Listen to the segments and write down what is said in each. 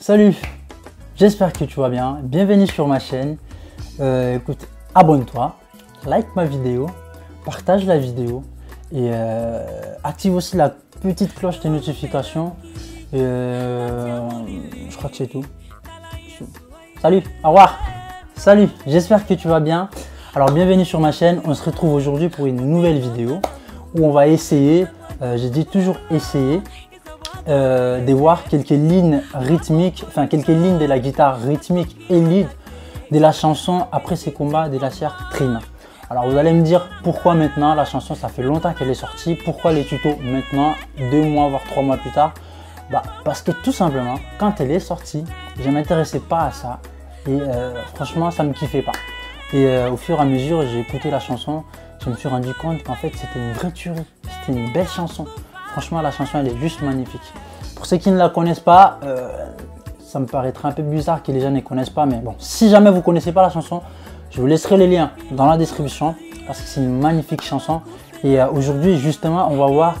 Salut, j'espère que tu vas bien, bienvenue sur ma chaîne. Écoute, abonne-toi, like ma vidéo, partage la vidéo et active aussi la petite cloche de notification. Je crois que c'est tout. Salut, au revoir. Salut, j'espère que tu vas bien. Alors bienvenue sur ma chaîne, on se retrouve aujourd'hui pour une nouvelle vidéo où on va essayer, j'ai dit toujours essayer, de voir quelques lignes rythmiques, enfin quelques lignes de la guitare rythmique et lead de la chanson Après ces combats de la sœur Trina. Alors vous allez me dire pourquoi maintenant, la chanson ça fait longtemps qu'elle est sortie, pourquoi les tutos maintenant, 2 mois voire 3 mois plus tard? Parce que tout simplement, quand elle est sortie, je ne m'intéressais pas à ça et franchement ça ne me kiffait pas. Et au fur et à mesure, j'ai écouté la chanson, je me suis rendu compte qu'en fait c'était une vraie tuerie, c'était une belle chanson. Franchement la chanson elle est juste magnifique. Pour ceux qui ne la connaissent pas, ça me paraîtra un peu bizarre que les gens ne connaissent pas, mais bon, si jamais vous ne connaissez pas la chanson, je vous laisserai les liens dans la description parce que c'est une magnifique chanson. Et aujourd'hui justement on va voir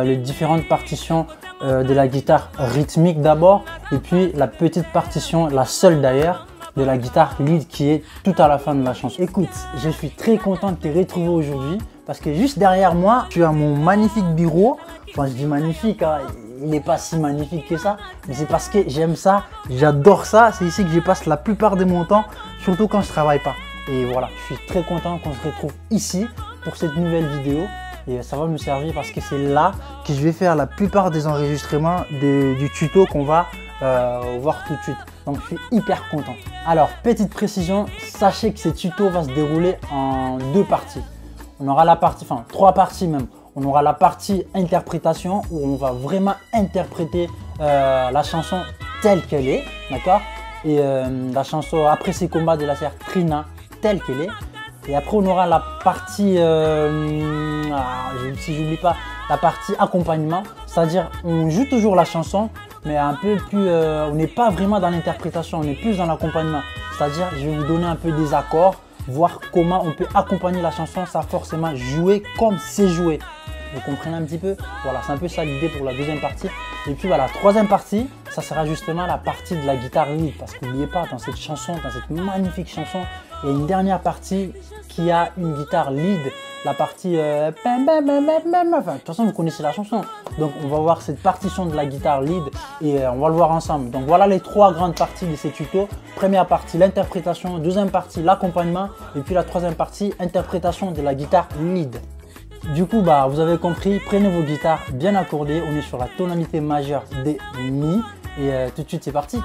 les différentes partitions de la guitare rythmique d'abord et puis la petite partition, la seule d'ailleurs, de la guitare lead qui est tout à la fin de la chanson. Écoute, je suis très content de te retrouver aujourd'hui parce que juste derrière moi, tu as mon magnifique bureau. Enfin, je dis magnifique, hein, il n'est pas si magnifique que ça, mais c'est parce que j'aime ça, j'adore ça. C'est ici que je passe la plupart de mon temps, surtout quand je ne travaille pas. Et voilà, je suis très content qu'on se retrouve ici pour cette nouvelle vidéo. Et ça va me servir parce que c'est là que je vais faire la plupart des enregistrements du tuto qu'on va voir tout de suite. Donc je suis hyper content. Alors petite précision, sachez que ce tuto va se dérouler en 2 parties. On aura la partie, enfin 3 parties même. On aura la partie interprétation où on va vraiment interpréter la chanson telle qu'elle est, d'accord? Et la chanson Après ces combats de la sœur Trina telle qu'elle est. Et après on aura la partie, si j'oublie pas, la partie accompagnement, c'est-à-dire on joue toujours la chanson, mais un peu plus, on n'est pas vraiment dans l'interprétation, on est plus dans l'accompagnement. C'est-à-dire je vais vous donner un peu des accords, voir comment on peut accompagner la chanson sans forcément jouer comme c'est joué. Vous comprenez un petit peu? Voilà, c'est un peu ça l'idée pour la deuxième partie. Et puis voilà, la troisième partie, ça sera justement la partie de la guitare lead. Parce qu'oubliez pas, dans cette chanson, dans cette magnifique chanson, il y a une dernière partie qui a une guitare lead. La partie... Enfin, de toute façon, vous connaissez la chanson. Donc, on va voir cette partition de la guitare lead et on va le voir ensemble. Donc, voilà les 3 grandes parties de ces tutos. Première partie, l'interprétation. Deuxième partie, l'accompagnement. Et puis la troisième partie, interprétation de la guitare lead. Du coup, vous avez compris, prenez vos guitares bien accordées. On est sur la tonalité majeure des Mi. Et tout de suite, c'est parti.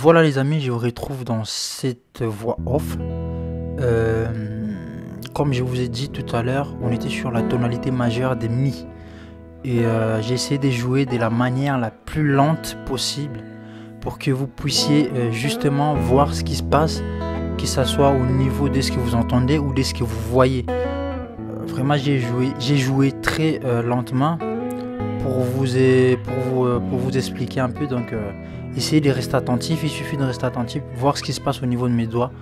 Voilà les amis, je vous retrouve dans cette voix off. Comme je vous ai dit tout à l'heure, on était sur la tonalité majeure des Mi. Et j'ai essayé de jouer de la manière la plus lente possible pour que vous puissiez justement voir ce qui se passe, que ce soit au niveau de ce que vous entendez ou de ce que vous voyez. Vraiment, j'ai joué très lentement pour vous expliquer un peu. Donc, essayez de rester attentif. Il suffit de rester attentif, voir ce qui se passe au niveau de mes doigts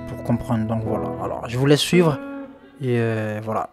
pour comprendre. Donc voilà. Alors, je vous laisse suivre et voilà.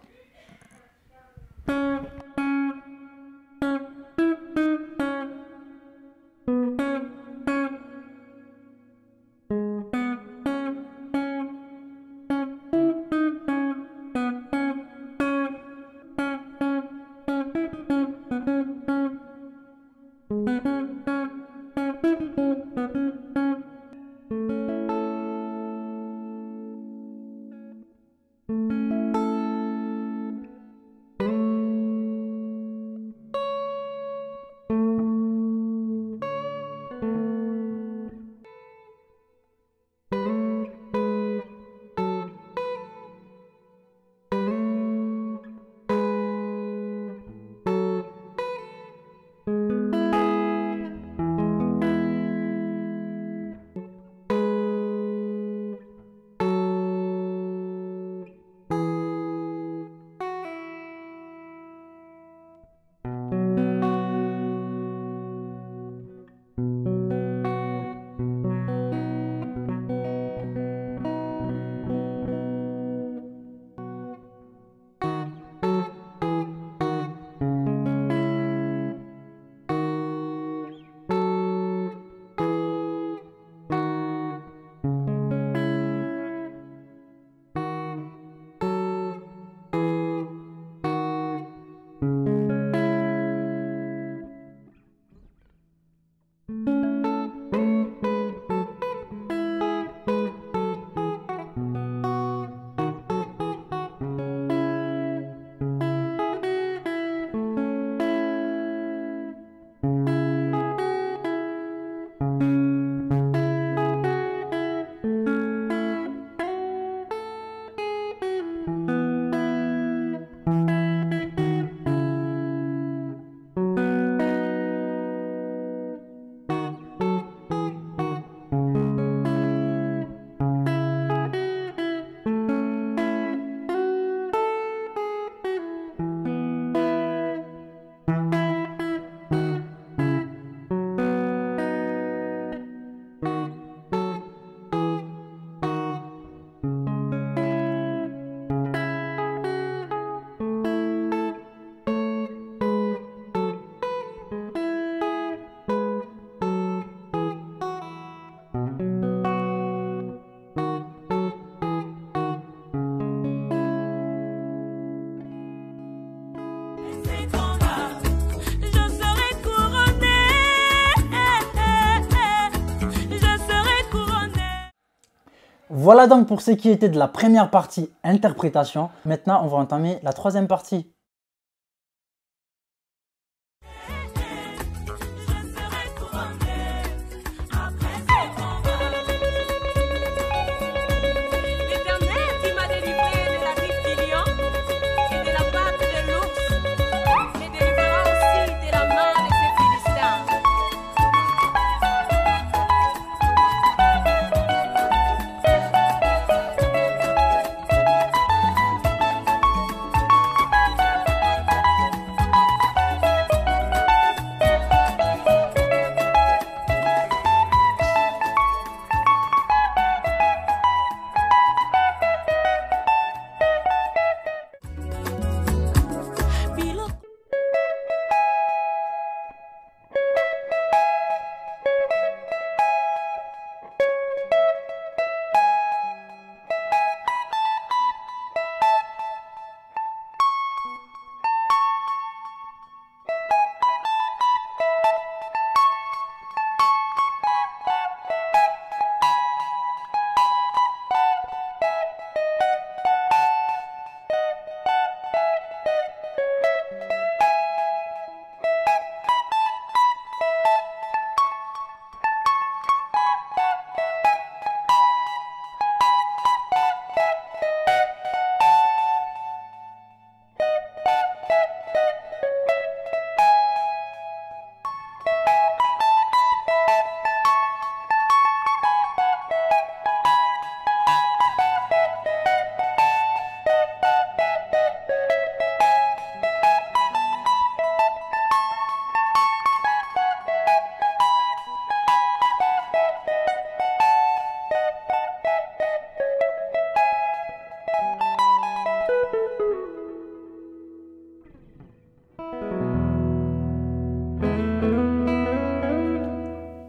Voilà donc pour ce qui était de la première partie interprétation. Maintenant, on va entamer la troisième partie.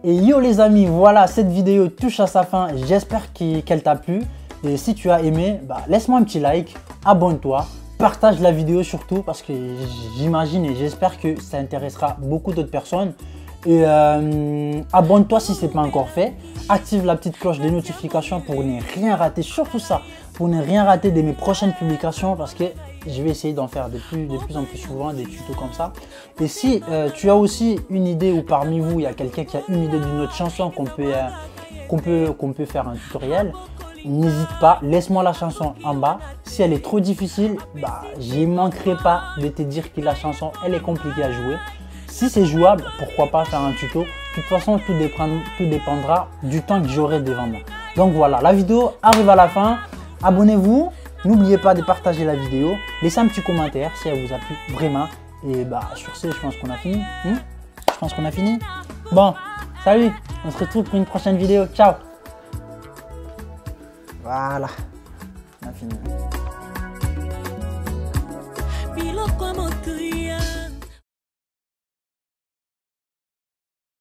Et yo les amis, voilà, cette vidéo touche à sa fin. J'espère qu'elle t'a plu. Et si tu as aimé, laisse-moi un petit like, abonne-toi, partage la vidéo surtout parce que j'imagine et j'espère que ça intéressera beaucoup d'autres personnes. Et abonne-toi si ce n'est pas encore fait. Active la petite cloche des notifications pour ne rien rater, surtout ça, pour ne rien rater de mes prochaines publications parce que je vais essayer d'en faire de plus en plus souvent des tutos comme ça. Et si tu as aussi une idée ou parmi vous, il y a quelqu'un qui a une idée d'une autre chanson qu'on peut faire un tutoriel, n'hésite pas, laisse-moi la chanson en bas. Si elle est trop difficile, je ne manquerai pas de te dire que la chanson, elle est compliquée à jouer. Si c'est jouable, pourquoi pas faire un tuto. De toute façon, tout dépendra du temps que j'aurai devant moi. Donc voilà, la vidéo arrive à la fin. Abonnez-vous. N'oubliez pas de partager la vidéo. Laissez un petit commentaire si elle vous a plu vraiment. Et sur ce, je pense qu'on a fini. Je pense qu'on a fini. Bon, salut. On se retrouve pour une prochaine vidéo. Ciao. Voilà. On a fini.